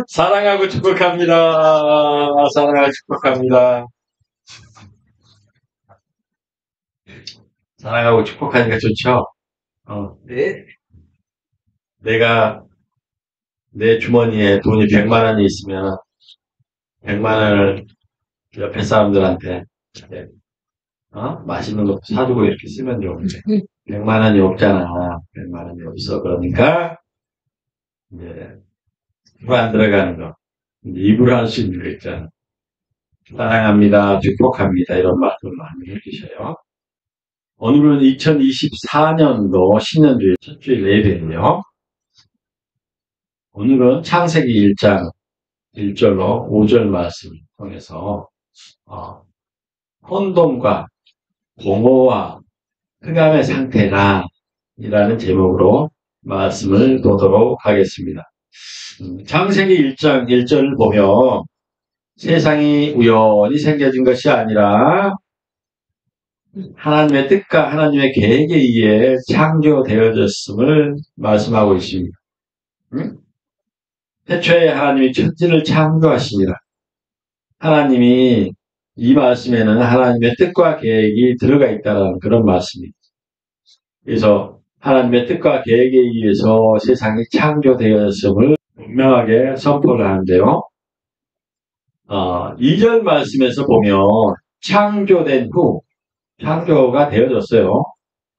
사랑하고 축복합니다. 사랑하고 축복합니다. 사랑하고 축복하니까 좋죠? 네. 내가 내 주머니에 돈이 100만 원이 있으면 100만 원을 옆에 사람들한테 맛있는 것도 사주고 이렇게 쓰면 좋은데 100만 원이 없잖아. 100만 원이 없어. 그러니까 이제 입으로 안 들어가는 거. 이제 입으로 할 수 있는 거 있잖아. 사랑합니다. 축복합니다. 이런 말씀 많이 해주셔요. 오늘은 2024년도 신년주일 첫 주일 예배인데요. 오늘은 창세기 1장 1절로 5절 말씀을 통해서 혼돈과 공허와 흑암의 상태라 이라는 제목으로 말씀을 보도록 하겠습니다. 창세기 1장 1절을 보면 세상이 우연히 생겨진 것이 아니라 하나님의 뜻과 하나님의 계획에 의해 창조되어졌음을 말씀하고 있습니다. 태초에 하나님이 천지를 창조하시니라. 하나님이 이 말씀에는 하나님의 뜻과 계획이 들어가 있다는 그런 말씀입니다. 그래서 하나님의 뜻과 계획에 의해서 세상이 창조되었음을 분명하게 선포를 하는데요. 2절 말씀에서 보면 창조된 후, 창조가 되어졌어요.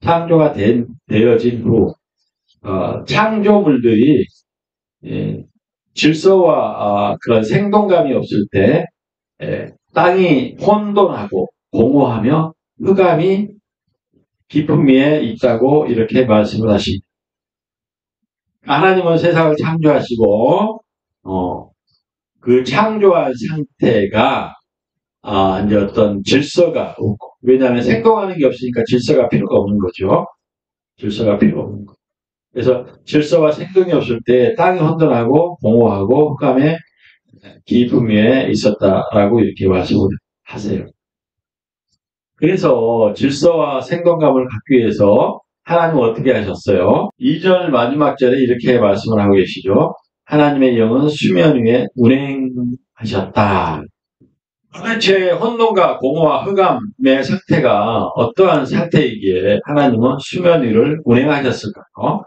창조가 되어진 후 창조물들이 질서와 그런 생동감이 없을 때 땅이 혼돈하고 공허하며 흑암이 깊음 위에 있다고 이렇게 말씀을 하십니다. 하나님은 세상을 창조하시고 그 창조한 상태가 이제 어떤 질서가 없고, 왜냐하면 생동하는 게 없으니까 질서가 필요가 없는 거죠. 질서가 필요가 없는 거. 그래서 질서와 생동이 없을 때 땅이 혼돈하고 공허하고 흑암의 깊음 위에 있었다라고 이렇게 말씀을 하세요. 그래서 질서와 생동감을 갖기 위해서 하나님은 어떻게 하셨어요? 2절 마지막 절에 이렇게 말씀을 하고 계시죠. 하나님의 영은 수면 위에 운행하셨다. 도대체 혼돈과 공허와 흑암의 상태가 어떠한 상태이기에 하나님은 수면 위를 운행하셨을까요?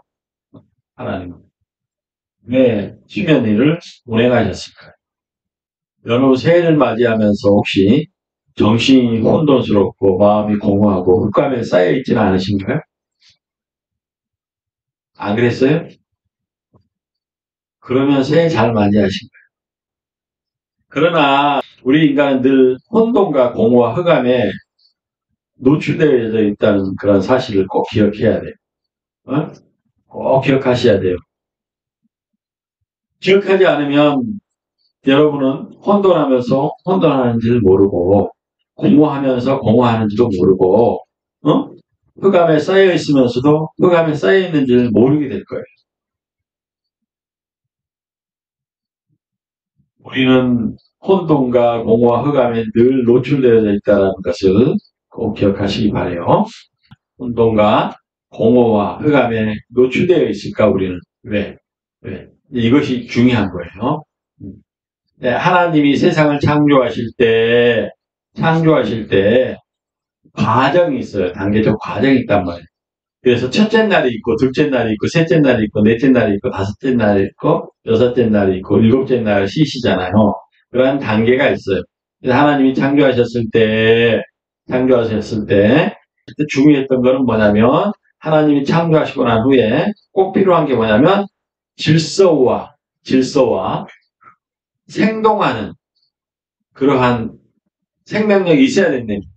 하나님은 왜 수면 위를 운행하셨을까요? 여러분 새해를 맞이하면서 혹시 정신이 혼돈스럽고 마음이 공허하고 흑암에 쌓여있지는 않으신가요? 안 그랬어요? 그러면 새해 잘 맞이하신 거예요. 그러나 우리 인간은 늘 혼돈과 공허와 흑암에 노출되어 있다는 그런 사실을 꼭 기억해야 돼요. 꼭 기억하셔야 돼요. 기억하지 않으면 여러분은 혼돈하면서 혼돈하는지를 모르고 공허하면서 공허하는지도 모르고 흑암에 쌓여 있으면서도 흑암에 쌓여 있는지를 모르게 될 거예요. 우리는 혼돈과 공허와 흑암에 늘 노출되어 있다는 것을 꼭 기억하시기 바라요. 혼돈과 공허와 흑암에 노출되어 있을까 우리는? 왜? 이것이 중요한 거예요. 하나님이 세상을 창조하실 때 과정이 있어요. 단계적 과정이 있단 말이에요. 그래서 첫째 날이 있고, 둘째 날이 있고, 셋째 날이 있고, 넷째 날이 있고, 다섯째 날이 있고, 여섯째 날이 있고, 일곱째 날 시시잖아요. 그러한 단계가 있어요. 그래서 하나님이 창조하셨을 때 중요했던 거는 뭐냐면, 하나님이 창조하시고 난 후에 꼭 필요한 게 뭐냐면, 질서와 생동하는 그러한 생명력이 있어야 된답니다.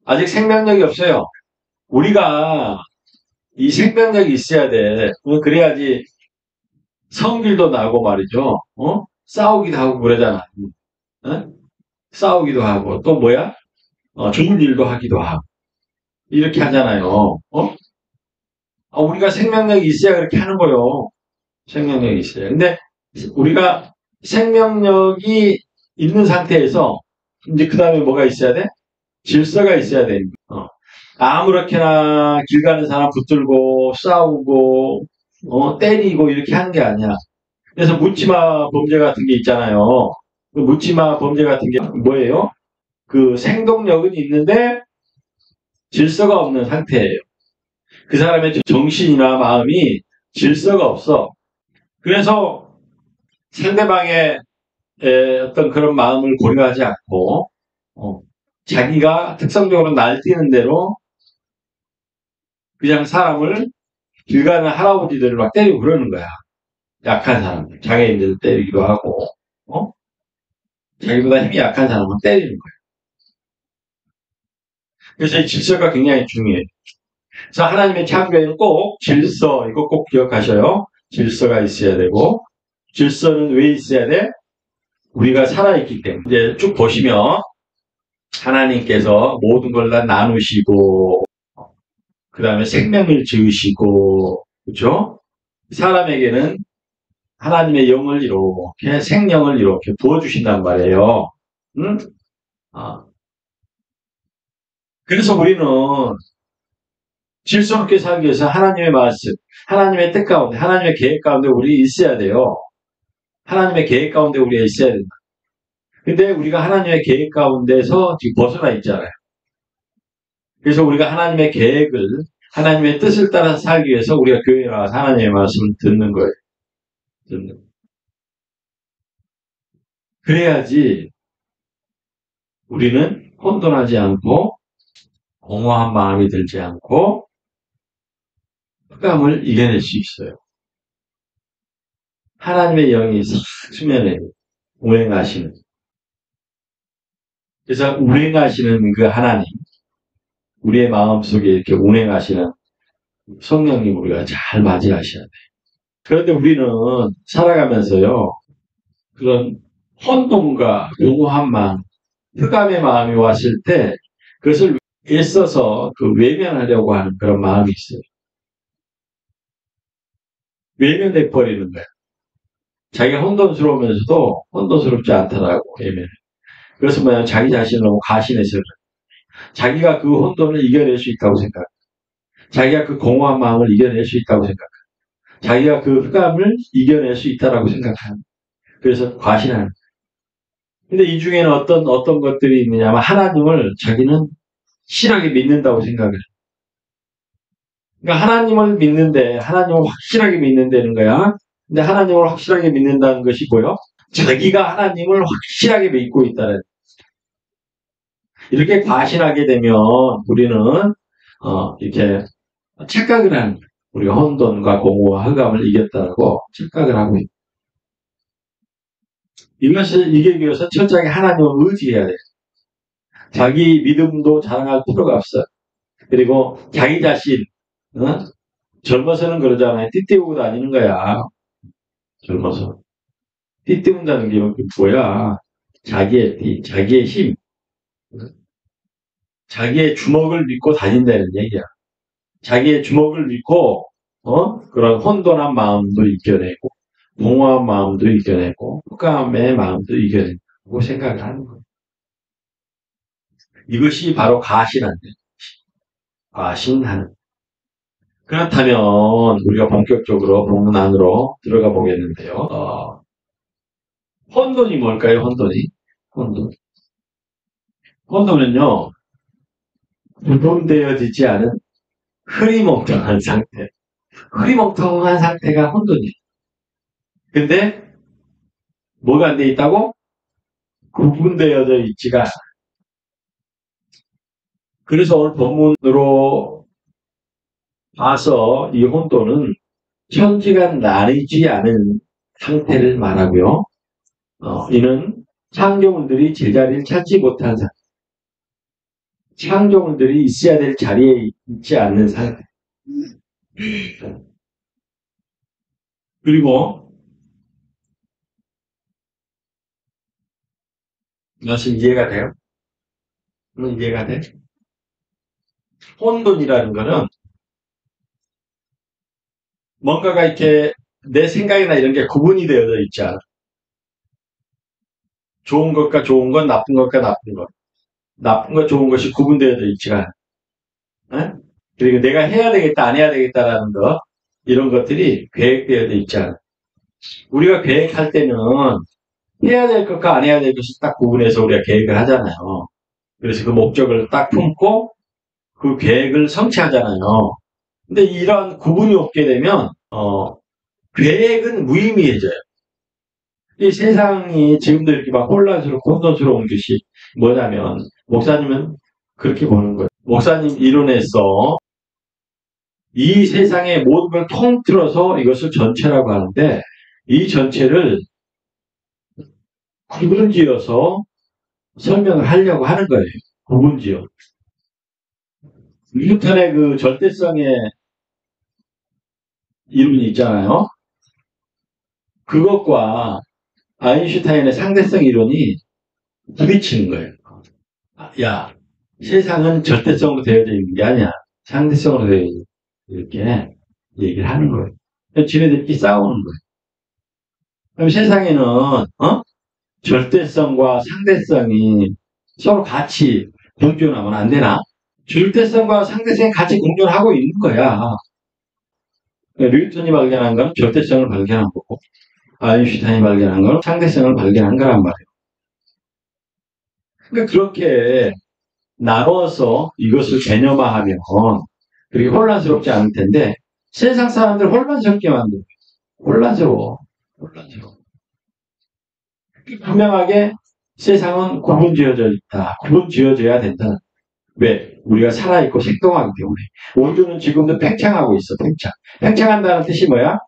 아직 생명력이 없어요. 우리가 이 생명력이 있어야 돼. 그래야지 성질도 나고 말이죠. 싸우기도 하고 그러잖아. 싸우기도 하고 또 뭐야? 좋은 일도 하기도 하고 이렇게 하잖아요. 우리가 생명력이 있어야 그렇게 하는 거요. 생명력이 있어요. 근데 우리가 생명력이 있는 상태에서 이제 그 다음에 뭐가 있어야 돼? 질서가 있어야 됩니다. 아무렇게나 길 가는 사람 붙들고 싸우고 때리고 이렇게 하는 게 아니야. 그래서 묻지마 범죄 같은 게 있잖아요. 그 묻지마 범죄 같은 게 뭐예요? 그 생동력은 있는데 질서가 없는 상태예요. 그 사람의 정신이나 마음이 질서가 없어. 그래서 상대방의 어떤 그런 마음을 고려하지 않고 자기가 특성적으로 날뛰는 대로 그냥 사람을 길 가는 할아버지들을 막 때리고 그러는 거야. 약한 사람들, 장애인들 때리기도 하고, 자기보다 힘이 약한 사람을 때리는 거야. 그래서 이 질서가 굉장히 중요해요. 그래서 하나님의 창조에는 꼭 질서, 이거 꼭 기억하셔요. 질서가 있어야 되고, 질서는 왜 있어야 돼? 우리가 살아있기 때문에. 이제 쭉 보시면, 하나님께서 모든 걸 다 나누시고, 그 다음에 생명을 지으시고, 그죠? 사람에게는 하나님의 영을 이렇게, 생명을 이렇게 부어주신단 말이에요. 응? 아. 그래서 우리는 질서롭게 살기 위해서 하나님의 말씀, 하나님의 뜻 가운데, 하나님의 계획 가운데 우리 있어야 돼요. 하나님의 계획 가운데 우리가 있어야 된다. 근데 우리가 하나님의 계획 가운데서 지금 벗어나 있잖아요. 그래서 우리가 하나님의 계획을, 하나님의 뜻을 따라서 살기 위해서 우리가 교회에 나와서 하나님의 말씀을 듣는 거예요. 듣는. 그래야지 우리는 혼돈하지 않고 공허한 마음이 들지 않고 흑암을 이겨낼 수 있어요. 하나님의 영이 수면에 운행하시는. 그래서 운행하시는 그 하나님, 우리의 마음속에 이렇게 운행하시는 성령님 우리가 잘 맞이하셔야 돼요. 그런데 우리는 살아가면서요, 그런 혼돈과 공허한 마음, 흑암의 마음이 왔을 때 그것을 애써서 그 외면하려고 하는 그런 마음이 있어요. 외면해 버리는 거예요. 자기가 혼돈스러우면서도 혼돈스럽지 않더라고, 외면. 그래서 뭐냐, 자기 자신을 너무 과신해서 그래. 자기가 그 혼돈을 이겨낼 수 있다고 생각해. 자기가 그 공허한 마음을 이겨낼 수 있다고 생각해. 자기가 그 흑암을 이겨낼 수 있다라고 생각하는. 그래서 과신하는. 근데 이 중에는 어떤 것들이 있느냐면 하나님을 자기는 실하게 믿는다고 생각을 해요. 그러니까 하나님을 믿는데, 하나님을 확실하게 믿는다는 거야. 근데 하나님을 확실하게 믿는다는 것이 뭐요? 자기가 하나님을 확실하게 믿고 있다는. 이렇게 과신하게 되면 우리는 이렇게 착각을 하는 거예요. 우리가 혼돈과 공허와 흑암을 이겼다고 착각을 하고 있다. 이것을 이기기 위해서 철저하게 하나님을 의지해야 돼요. 자기 믿음도 자랑할 필요가 없어요. 그리고 자기 자신, 젊어서는 그러잖아요. 띠띠우고 다니는 거야. 젊어서. 띠띠운다는 게 뭐야? 자기의 힘, 자기의 주먹을 믿고 다닌다는 얘기야. 자기의 주먹을 믿고, 그런 혼돈한 마음도 이겨내고, 공허한 마음도 이겨내고, 흑암의 마음도 이겨내고 생각을 하는 거예요. 이것이 바로 과신하는 거예요. 과신하는. 그렇다면 우리가 본격적으로 본문 안으로 들어가 보겠는데요. 혼돈이 뭘까요? 혼돈이? 혼돈. 혼돈은요, 구분되어지지 않은 흐리멍텅한 상태. 흐리멍텅한 상태가 혼돈이에요. 근데 뭐가 안 돼 있다고? 구분되어져 있지가 않아. 그래서 오늘 본문으로 봐서 이 혼돈은 천지가 나뉘지 않은 상태를 말하고요. 이는 창조물들이 제자리를 찾지 못한 상태. 창조물들이 있어야 될 자리에 있지 않는 상태. 그리고 이것은 이해가 돼요? 이해가 돼? 혼돈이라는 거는 뭔가가 이렇게 내 생각이나 이런 게 구분이 되어져 있지 않아. 좋은 것과 좋은 것, 나쁜 것과 나쁜 것. 나쁜 것, 좋은 것이 구분되어져 있지가 않아. 에? 그리고 내가 해야 되겠다, 안 해야 되겠다라는 것, 이런 것들이 계획되어져 있지 않아. 우리가 계획할 때는 해야 될 것과 안 해야 될 것을 딱 구분해서 우리가 계획을 하잖아요. 그래서 그 목적을 딱 품고 그 계획을 성취하잖아요. 근데 이런 구분이 없게 되면 계획은 무의미해져요. 이 세상이 지금도 이렇게 막 혼란스럽고 혼돈스러운 것이 뭐냐면 목사님은 그렇게 보는 거예요. 목사님 이론에서 이 세상의 모든 걸 통틀어서 이것을 전체라고 하는데 이 전체를 구분지어서 설명을 하려고 하는 거예요. 구분지어. 뉴턴의 그 절대성의 이론이 있잖아요. 그것과 아인슈타인의 상대성 이론이 부딪히는 거예요. 야, 세상은 절대성으로 되어져 있는 게 아니야. 상대성으로 되어져 있는 이렇게 얘기를 하는 거예요. 지네들끼리 싸우는 거예요. 그럼 세상에는 절대성과 상대성이 서로 같이 공존하면 안 되나? 절대성과 상대성이 같이 공존하고 있는 거야. 뉴턴이 발견한 건 절대성을 발견한 거고 아인슈타인이 발견한 건 상대성을 발견한 거란 말이에요. 그러니까 그렇게 나눠서 이것을 개념화하면 그렇게 혼란스럽지 않을 텐데 세상 사람들 혼란스럽게 만들어요. 혼란스러워. 분명하게 세상은 구분지어져 있다. 구분지어져야 된다. 왜? 우리가 살아있고 생동하기 때문에. 우주는 지금도 팽창하고 있어. 팽창한다는 뜻이 뭐야?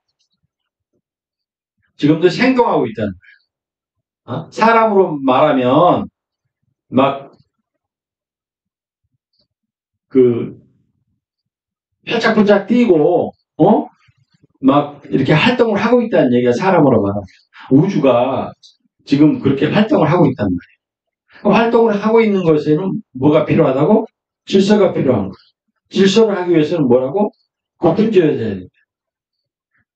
지금도 생동하고 있다는 거야. 사람으로 말하면 막 팔짝팔짝 뛰고 막 이렇게 활동을 하고 있다는 얘기가 사람으로 말하면 우주가 지금 그렇게 활동을 하고 있단 말이에요. 활동을 하고 있는 것에는 뭐가 필요하다고? 질서가 필요한 거예요. 질서를 하기 위해서는 뭐라고? 구분지어져야 됩니다.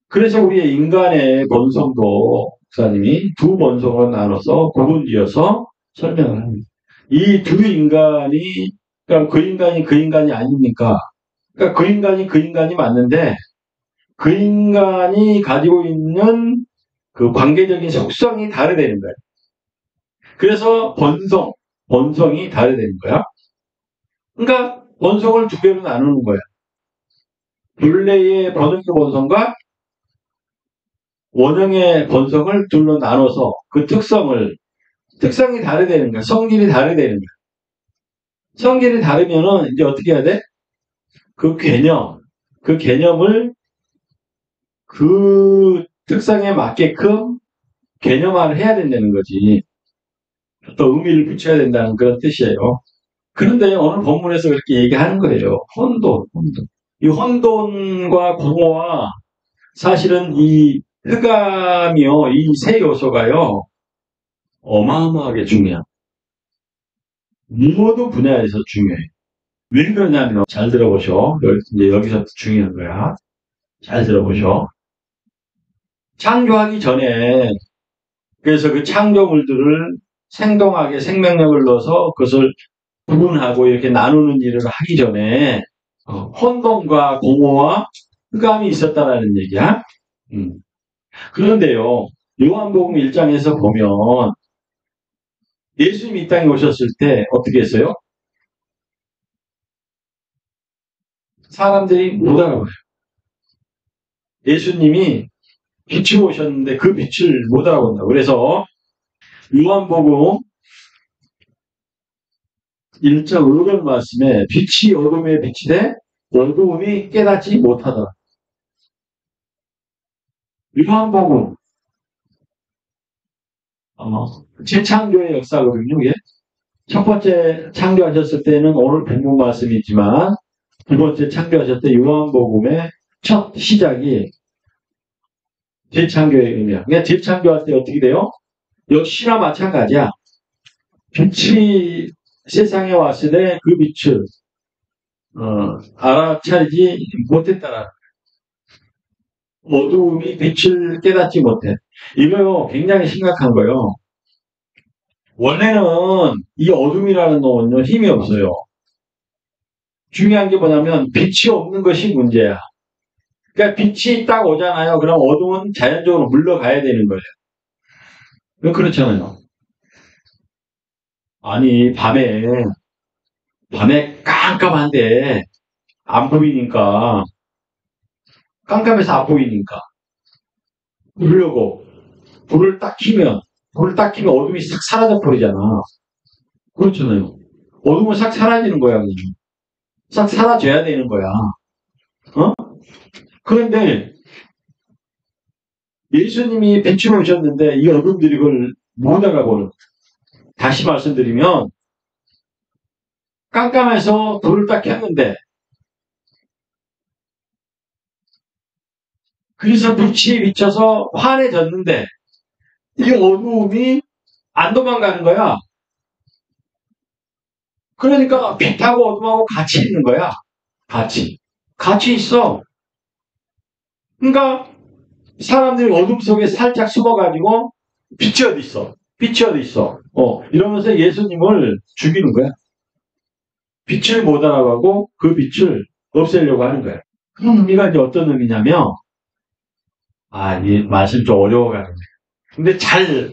그래서 우리의 인간의 본성도 목사님이 두 본성으로 나눠서 구분지어서 설명을 합니다. 이 두 인간이 그럼 그 인간이 아닙니까? 그러니까 그 인간이 맞는데 그 인간이 가지고 있는 그 관계적인 속성이 다르다는 거예요. 그래서 본성이 다르다는 거야. 그러니까 본성을 두 개로 나누는 거야. 본래의 번역의 본성과 원형의 본성을 둘로 나눠서 그 특성이 다르다는 거야. 성질이 다르다는 거야. 성질이 다르면은 이제 어떻게 해야 돼? 그 개념을 그 특성에 맞게끔 개념화를 해야 된다는 거지. 또 의미를 붙여야 된다는 그런 뜻이에요. 그런데 오늘 본문에서 그렇게 얘기하는 거예요. 혼돈. 이 혼돈과 공허와 사실은 이 흑암이요, 이 세 요소가요, 어마어마하게 중요합니다. 모든 분야에서 중요해요. 왜 그러냐면, 잘 들어보셔. 이제 여기서 중요한 거야. 잘 들어보셔. 창조하기 전에, 그래서 그 창조물들을 생동하게 생명력을 넣어서 그것을 구분하고 이렇게 나누는 일을 하기 전에, 혼돈과 공허와 흑암이 있었다라는 얘기야. 그런데요, 요한복음 1장에서 보면 예수님이 이 땅에 오셨을 때 어떻게 했어요? 사람들이 못 알아봐요. 예수님이 빛이 오셨는데 그 빛을 못 알아본다. 그래서 요한복음 1장 5절 말씀에 빛이 어둠에 비치되 어둠이 깨닫지 못하더라. 요한복음 재창조의 역사거든요. 이게 첫 번째 창조하셨을 때는 오늘 본문 말씀이 있지만 두 번째 창조하셨을 때 요한복음의 첫 시작이 재창조의 의미야. 그러니까 재창조할 때 어떻게 돼요? 역시나 마찬가지야. 빛이 세상에 왔을 때 그 빛을 알아차리지 못했다라. 어두움이 빛을 깨닫지 못해. 이거요 굉장히 심각한 거예요. 원래는 이 어둠이라는 놈은요 힘이 없어요. 중요한 게 뭐냐면 빛이 없는 것이 문제야. 그러니까 빛이 딱 오잖아요. 그럼 어둠은 자연적으로 물러가야 되는 거예요. 왜 그렇잖아요. 아니, 밤에 깜깜한데 안 보이니까, 깜깜해서 안 보이니까, 그러려고 불을 딱 키면 어둠이 싹 사라져 버리잖아. 그렇잖아요. 어둠은 싹 사라지는 거야, 그냥. 싹 사라져야 되는 거야. 어? 그런데 예수님이 빛을 오셨는데 이 어둠들이 그걸 못 알아보는. 다시 말씀드리면 깜깜해서 불을 딱 켰는데 그래서 빛이 비쳐서 환해졌는데 이 어두움이 안 도망가는 거야. 그러니까 빛하고 어둠하고 같이 있는 거야. 같이 있어. 그러니까 사람들이 어둠 속에 살짝 숨어가지고 빛이 어디 있어? 빛이 어디 있어? 이러면서 예수님을 죽이는 거야. 빛을 못 알아가고 그 빛을 없애려고 하는 거야. 그 의미가 이제 어떤 의미냐면, 이 말씀 좀 어려워가지고. 근데 잘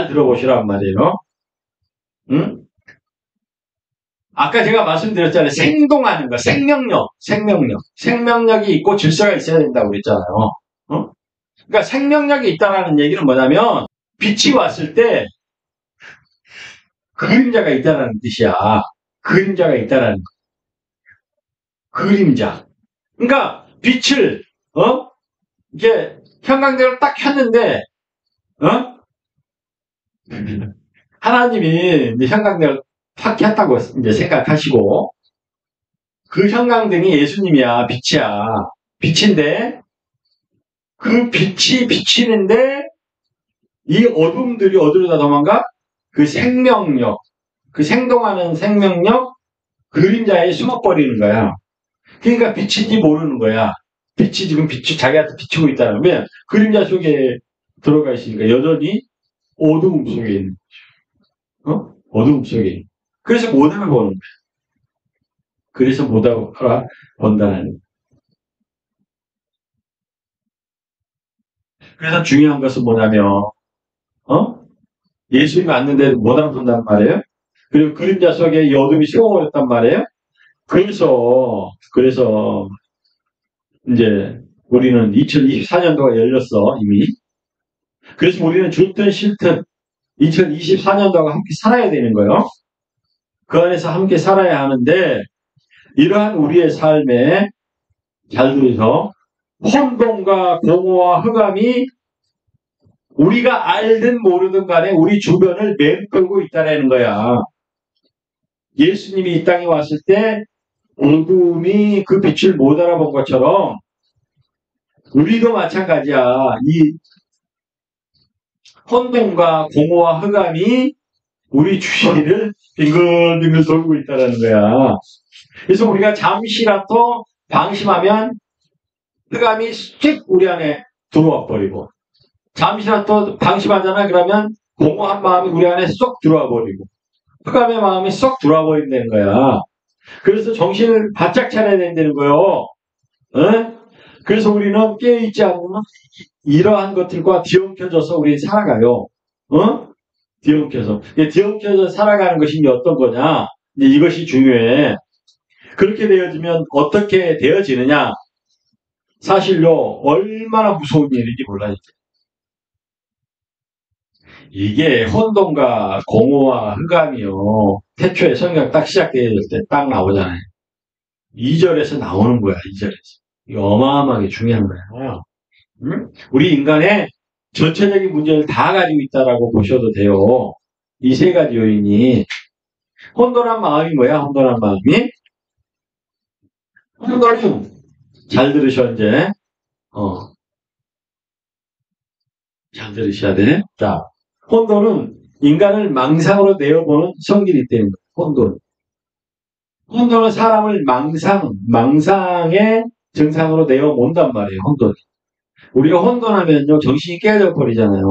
들어보시란 말이에요. 응? 아까 제가 말씀드렸잖아요. 생동하는 거, 생명력이 있고 질서가 있어야 된다고 그랬잖아요. 그러니까 생명력이 있다는 얘기는 뭐냐면, 빛이 왔을 때 그림자가 있다는 뜻이야. 그림자가 있다는 거. 그림자. 그러니까 빛을 이게 형광등을 딱 켰는데 하나님이 이제 형광등을 탁 켰다고 이제 생각하시고 그 형광등이 예수님이야. 빛이야. 빛인데 그 빛이 비치는데 이 어둠들이 어디로 다 도망가? 그 생명력, 그 생동하는 생명력 그림자에 숨어버리는 거야. 그러니까 빛인지 모르는 거야. 빛이 지금 자기한테 비치고 있다는 왜 그림자 속에 들어가 있으니까 여전히 어두움 속에 있는 거죠. 어두움 속에. 그래서 못 알아보는 거야. 그래서 못 알아본다는 거야. 그래서 중요한 것은 뭐냐면 예수님이 왔는데 못 알아본단 말이에요. 그리고 그림자 속에 이 어둠이 숨어버렸단 말이에요. 그래서 이제 우리는 2024년도가 열렸어 이미. 그래서 우리는 좋든 싫든 2024년도와 함께 살아야 되는 거예요. 그 안에서 함께 살아야 하는데 이러한 우리의 삶에 잘 들으셔서 혼돈과 공허와 흑암이 우리가 알든 모르든 간에 우리 주변을 메꾸고 있다는 거야. 예수님이 이 땅에 왔을 때 어둠이 그 빛을 못 알아본 것처럼 우리도 마찬가지야. 이 혼돈과 공허와 흑암이 우리 주위를 빙글빙글 돌고 있다는 거야. 그래서 우리가 잠시라도 방심하면 흑암이 씩 우리 안에 들어와 버리고 잠시라도 방심하잖아. 그러면 공허한 마음이 우리 안에 쏙 들어와 버리고 흑암의 마음이 쏙 들어와 버린다는 거야. 그래서 정신을 바짝 차려야 된다는 거예요. 그래서 우리는 깨어있지 않으면 이러한 것들과 뒤엉켜져서 우리 살아가요. 뒤엉켜져 살아가는 것이 어떤 거냐? 이제 이것이 중요해. 그렇게 되어지면 어떻게 되어지느냐? 사실요, 얼마나 무서운 일인지 몰라요. 이게 혼돈과 공허와 흑암이요. 태초에 성경 딱 시작될 때 딱 나오잖아요. 2절에서 나오는 거야, 2절에서. 이거 어마어마하게 중요한 거야. 우리 인간의 전체적인 문제를 다 가지고 있다라고 보셔도 돼요. 이 세 가지 요인이. 혼돈한 마음이 뭐야, 혼돈한 마음이? 혼돈은, 잘 들으셔, 이제. 잘 들으셔야 돼. 자, 혼돈은 인간을 망상으로 내어보는 성질이 때문에, 혼돈은 사람을 망상의 증상으로 내어본단 말이에요, 혼돈이. 우리가 혼돈하면요, 정신이 깨져 버리잖아요.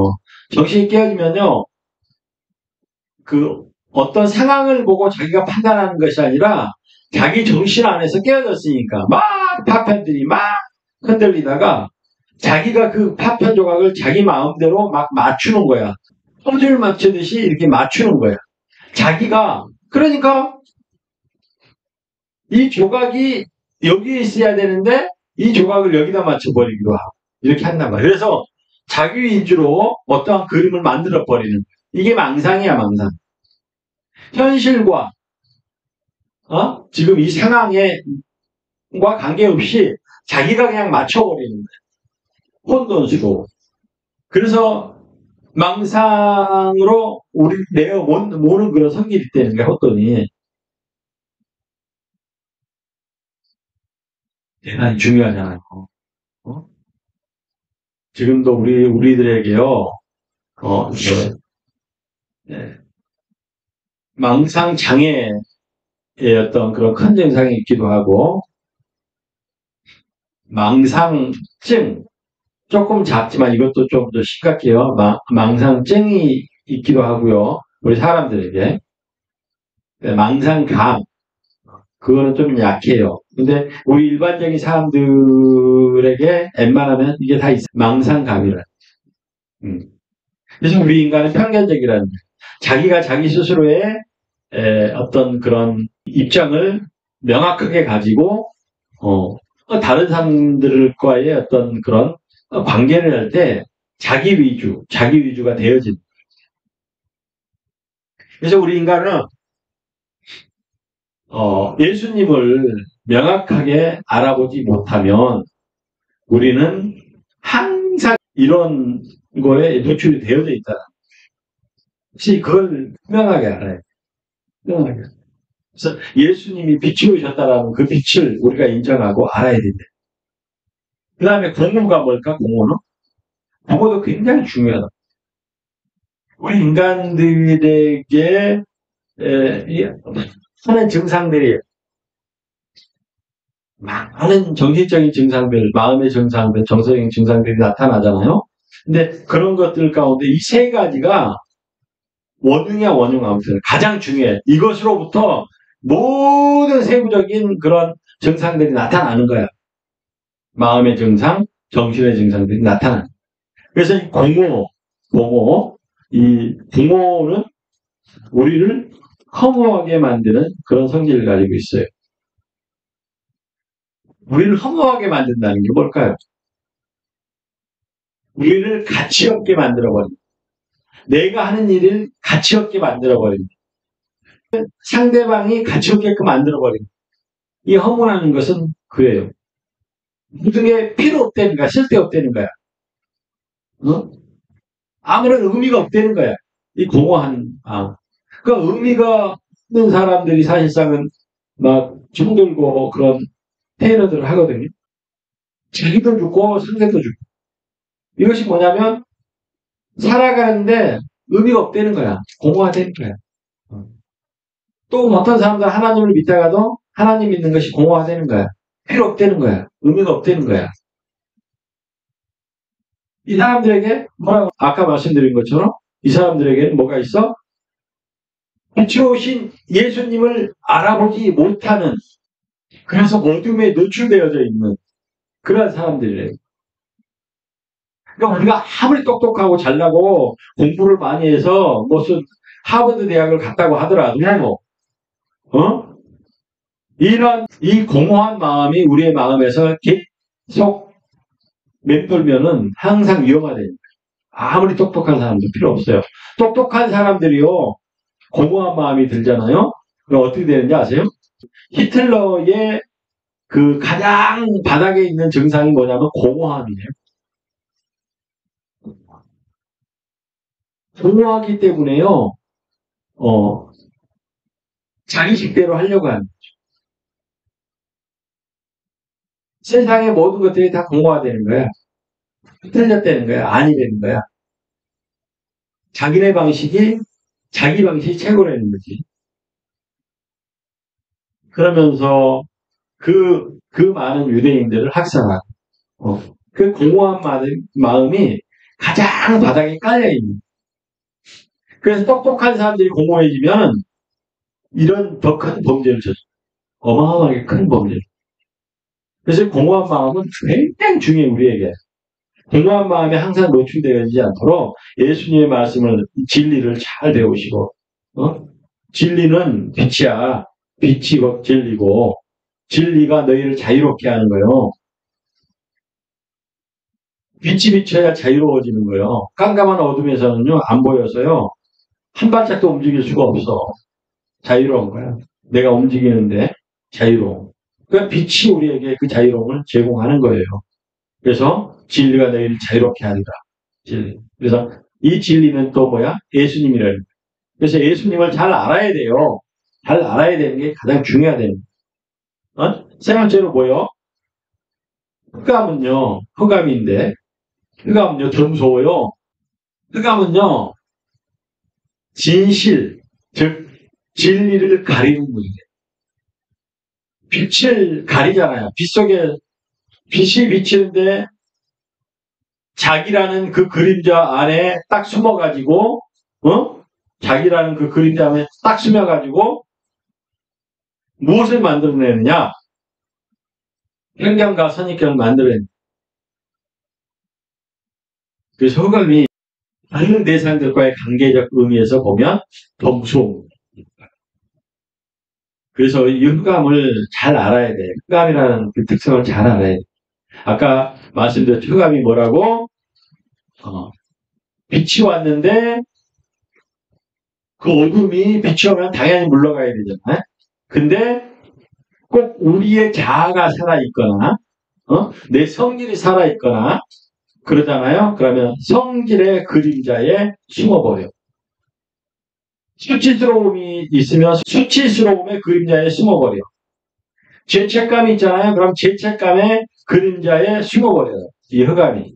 정신이 깨지면요, 그 어떤 상황을 보고 자기가 판단하는 것이 아니라 자기 정신 안에서 깨어졌으니까 막 파편들이 막 흔들리다가 자기가 그 파편 조각을 자기 마음대로 막 맞추는 거야. 퍼즐 맞추듯이 이렇게 맞추는 거야. 자기가 그러니까 이 조각이 여기에 있어야 되는데 이 조각을 여기다 맞춰버리기도 하고 이렇게 한단 말이야. 그래서 자기 위주로 어떠한 그림을 만들어버리는 이게 망상이야, 망상. 현실과 지금 이 상황과 관계없이 자기가 그냥 맞춰버리는 거야. 혼돈스러워. 그래서 망상으로 우리 내가 모는 그런 성질이 있다는 게 혼돈이 대단히 중요하잖아요. 어? 지금도 우리들에게요, 네. 망상 장애의 어떤 그런 큰 증상이 있기도 하고, 망상증, 조금 작지만 이것도 좀 더 심각해요. 망상증이 있기도 하고요. 우리 사람들에게. 네, 망상감, 그거는 좀 약해요. 근데 우리 일반적인 사람들에게 웬만하면 이게 다 있어요. 망상감이라. 그래서 우리 인간은 편견적이라는 거예요. 자기가 자기 스스로의 어떤 그런 입장을 명확하게 가지고 다른 사람들과의 어떤 그런 관계를 할 때 자기 위주가 되어진. 그래서 우리 인간은 예수님을 명확하게 알아보지 못하면 우리는 항상 이런 거에 노출이 되어져 있다. 혹시 그걸 분명하게 알아요. 분명하게. 그래서 예수님이 빛이 오셨다라는 그 빛을 우리가 인정하고 알아야 된다. 그 다음에 공호가 뭘까? 공호는? 공호도 굉장히 중요하다. 우리 인간들에게 하는 증상들이 많은 정신적인 증상들, 마음의 증상들, 정서적인 증상들이 나타나잖아요. 근데 그런 것들 가운데 이 세 가지가 원흉이야, 원흉 아무튼 가장 중요해. 이것으로부터 모든 세부적인 그런 증상들이 나타나는 거야. 마음의 증상, 정신의 증상들이 나타나는. 그래서 이 이 공허는 우리를 허무하게 만드는 그런 성질을 가지고 있어요. 우리를 허무하게 만든다는 게 뭘까요? 우리를 가치 없게 만들어버린다. 내가 하는 일을 가치 없게 만들어버린다. 상대방이 가치 없게끔 만들어버린다. 이 허무라는 것은 그래요. 모든 게 필요 없다는 거야. 쓸데없다는 거야. 아무런 의미가 없다는 거야. 이 공허한 마음. 그러니까 의미가 없는 사람들이 사실상은 막 힘들고 그런 테러들을 하거든요. 자기도 죽고 상대도 죽고. 이것이 뭐냐면 살아가는데 의미가 없다는 거야. 공허하다는 거야. 또 어떤 사람들 하나님을 믿다가도 하나님 믿는 것이 공허하다는 거야. 필요 없다는 거야. 의미가 없다는 거야. 이 사람들에게 뭐라고 아까 말씀드린 것처럼 이 사람들에게는 뭐가 있어? 빛이 오신 예수님을 알아보지 못하는 그래서 어둠에 노출되어져 있는 그런 사람들이래요. 그러니까 우리가 아무리 똑똑하고 잘나고 공부를 많이 해서 무슨 하버드 대학을 갔다고 하더라도 이런 이 공허한 마음이 우리의 마음에서 계속 맴돌면은 항상 위험하다는 거예요. 아무리 똑똑한 사람도 필요 없어요. 똑똑한 사람들이요 공허한 마음이 들잖아요. 그럼 어떻게 되는지 아세요? 히틀러의 그 가장 바닥에 있는 증상이 뭐냐면 공허함이에요. 공허하기 때문에요. 자기 식대로 하려고 하는 거죠. 세상의 모든 것들이 다 공허화되는 거야. 틀렸다는 거야. 아니 되는 거야. 자기 방식이 최고라는 거지. 그러면서 그 많은 유대인들을 학살하고, 그 공허한 마음이 가장 바닥에 깔려있는. 그래서 똑똑한 사람들이 공허해지면 이런 더 큰 범죄를 저지. 어마어마하게 큰 범죄. 그래서 공허한 마음은 굉장히 중요해, 우리에게. 공허한 마음에 항상 노출되지 않도록 예수님의 말씀을, 진리를 잘 배우시고, 진리는 빛이야. 빛이 곧 진리고, 진리가 너희를 자유롭게 하는 거예요. 빛이 비쳐야 자유로워지는 거예요. 깜깜한 어둠에서는요, 안 보여서요, 한 발짝도 움직일 수가 없어. 자유로운 거야. 내가 움직이는데 자유로움. 그러니까 빛이 우리에게 그 자유로움을 제공하는 거예요. 그래서 진리가 너희를 자유롭게 하리라. 진리. 그래서 이 진리는 또 뭐야? 예수님이라는. 그래서 예수님을 잘 알아야 돼요. 잘 알아야 되는 게 가장 중요하다는. 세 번째로 뭐요? 흑암은요, 흑암인데, 흑암은요, 더 무서워요. 흑암은요, 진실, 즉, 진리를 가리는 문제. 빛을 가리잖아요. 빛 속에, 빛이 비치는데, 자기라는 그 그림자 안에 딱 숨어가지고, 자기라는 그 그림자 안에 딱 숨어가지고, 무엇을 만들어내느냐? 편견과 선입견을 만들어내는. 그래서 흑암이 다른 대상들과의 관계적 의미에서 보면 더 무서운. 그래서 이 흑암을 잘 알아야 돼. 흑암이라는 그 특성을 잘 알아야 돼. 아까 말씀드렸죠. 흑암이 뭐라고? 빛이 왔는데 그 어둠이 빛이 오면 당연히 물러가야 되잖아요. 근데 꼭 우리의 자아가 살아있거나 내 성질이 살아있거나 그러잖아요. 그러면 성질의 그림자에 숨어버려. 수치스러움이 있으면 수치스러움의 그림자에 숨어버려. 죄책감이 있잖아요. 그럼 죄책감의 그림자에 숨어버려요. 이 흑암이.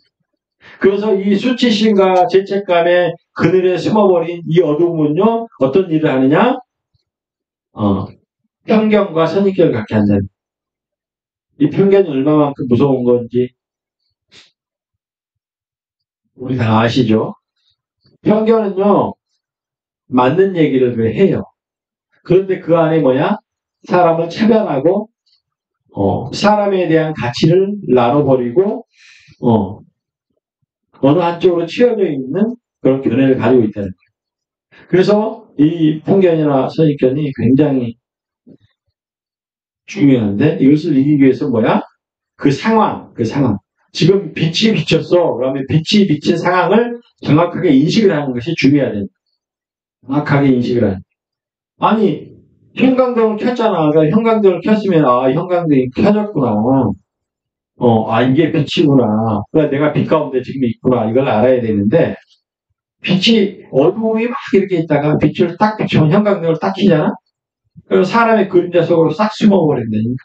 그래서 이 수치심과 죄책감의 그늘에 숨어버린 이 어둠은요. 어떤 일을 하느냐? 편견과 선입견을 갖게 한다는. 이 편견이 얼마만큼 무서운 건지 우리 다 아시죠? 편견은요. 맞는 얘기를 해요. 그런데 그 안에 뭐야? 사람을 차별하고 사람에 대한 가치를 나눠버리고 어느 한쪽으로 치어져 있는 그런 견해를 가지고 있다는 거예요. 그래서 이 편견이나 선입견이 굉장히 중요한데 이것을 이기기 위해서 뭐야? 그 상황. 지금 빛이 비쳤어. 그러면 빛이 비친 상황을 정확하게 인식을 하는 것이 중요하다. 정확하게 인식을 하는. 아니 형광등을 켰잖아. 그러니까 형광등을 켰으면 형광등이 켜졌구나. 이게 빛이구나. 그러니까 내가 빛 가운데 지금 있구나. 이걸 알아야 되는데 빛이 어두움이 막 이렇게 있다가 빛을 딱 비추면 형광등을 딱 켜잖아. 그리고 사람의 그림자 속으로 싹 숨어버린다니까.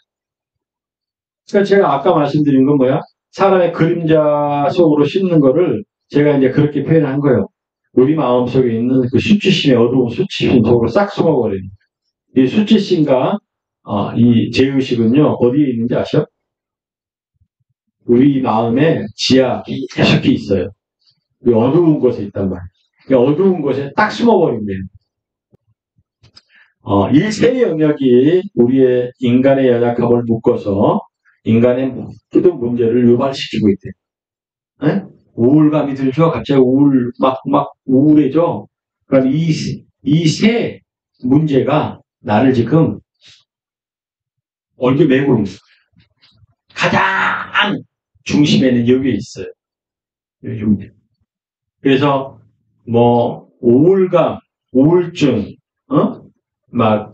그러니까 제가 아까 말씀드린 건 뭐야? 사람의 그림자 속으로 씹는 거를 제가 이제 그렇게 표현한 거예요. 우리 마음 속에 있는 그 수치심의 어두운 수치심 속으로 싹 숨어버리는. 이 수치심과 이 죄의식은요 어디에 있는지 아셔? 우리 마음의 지하 깊숙이 있어요. 이 어두운 곳에 있단 말이에요. 이 어두운 곳에 딱 숨어버린대요. 이 세 영역이 우리의 인간의 연약함을 묶어서 인간의 모든 문제를 유발시키고 있대요. 에? 우울감이 들죠? 갑자기 막 우울해져. 그럼 이 세 문제가 나를 지금 얼굴 메고 있는 거예요. 가장 중심에는 여기에 있어요. 그래서 우울감, 우울증, 막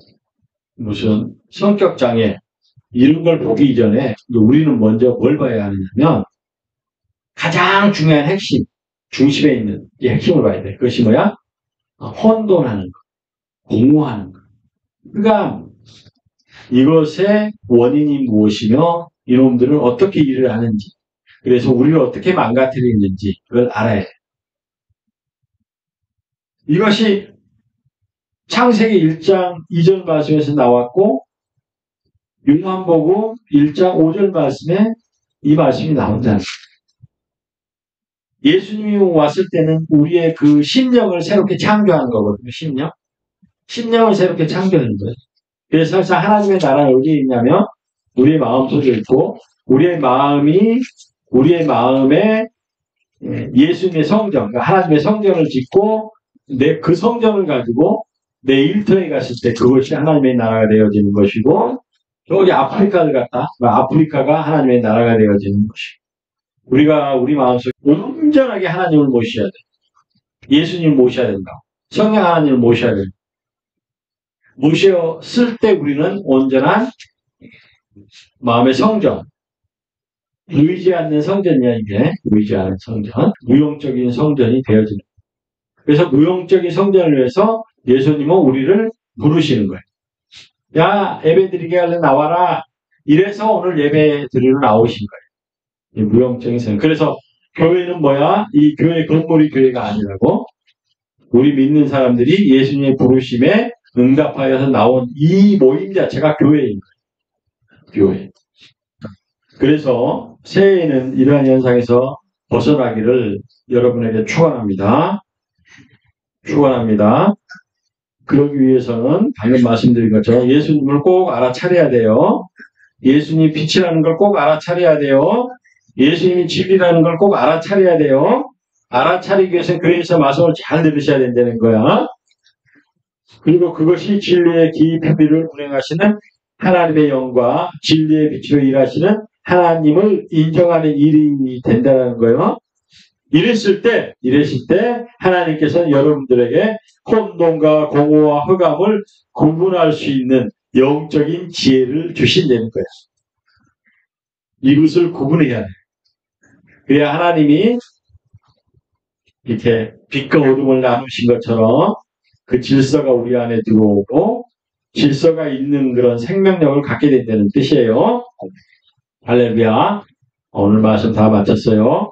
무슨 성격장애 이런 걸 보기 이전에 우리는 먼저 뭘 봐야 하느냐면 가장 중요한 핵심, 중심에 있는 이 핵심을 봐야 돼. 그것이 뭐야? 혼돈하는 거, 공허하는 거. 그러니까 이것의 원인이 무엇이며 이놈들은 어떻게 일을 하는지, 그래서 우리를 어떻게 망가뜨리는지 그걸 알아야 해. 이것이 창세기 1장 2절 말씀에서 나왔고 요한복음 1장 5절 말씀에 이 말씀이 나온다는 거예요. 예수님이 왔을 때는 우리의 그 심령을 새롭게 창조하는 거거든요. 심령을 새롭게 창조하는 거예요. 그래서 하나님의 나라는 어디에 있냐면 우리의 마음속에 있고 우리의 마음에 예수님의 성전, 그러니까 하나님의 성전을 짓고 그 성전을 가지고 내 일터에 갔을 때 그것이 하나님의 나라가 되어지는 것이고, 저기 아프리카를 갔다, 아프리카가 하나님의 나라가 되어지는 것이고, 우리가 우리 마음속에 온전하게 하나님을 모셔야 돼. 예수님을 모셔야 된다. 성령 하나님을 모셔야 된다. 모셨을 때 우리는 온전한 마음의 성전, 보이지 않는 성전이야, 이게. 보이지 않는 성전. 무용적인 성전이 되어지는 거예요. 그래서 무용적인 성전을 위해서 예수님은 우리를 부르시는 거예요. 야, 예배 드리게 할래 나와라. 이래서 오늘 예배 드리러 나오신 거예요. 이 무용적인 성전. 그래서 교회는 뭐야? 이 교회 건물이 교회가 아니라고. 우리 믿는 사람들이 예수님의 부르심에 응답하여서 나온 이 모임 자체가 교회인 거예요. 교회. 그래서 새해에는 이러한 현상에서 벗어나기를 여러분에게 축원합니다. 축원합니다. 그러기 위해서는 방금 말씀드린 것처럼 예수님을 꼭 알아차려야 돼요. 예수님이 빛이라는 걸 꼭 알아차려야 돼요. 예수님이 진리라는 걸 꼭 알아차려야 돼요. 알아차리기 위해서는 교회에서 말씀을 잘 들으셔야 된다는 거야. 그리고 그것이 진리의 기표비를 운행하시는 하나님의 영과 진리의 빛으로 일하시는 하나님을 인정하는 일이 된다는 거예요. 이랬을 때 하나님께서는 여러분들에게 혼돈과 공허와 흑암을 구분할 수 있는 영적인 지혜를 주신다는 거예요. 이것을 구분해야 돼요. 그래야 하나님이 이렇게 빛과 어둠을 나누신 것처럼 그 질서가 우리 안에 들어오고 질서가 있는 그런 생명력을 갖게 된다는 뜻이에요. 할렐루야. 오늘 말씀 다 마쳤어요.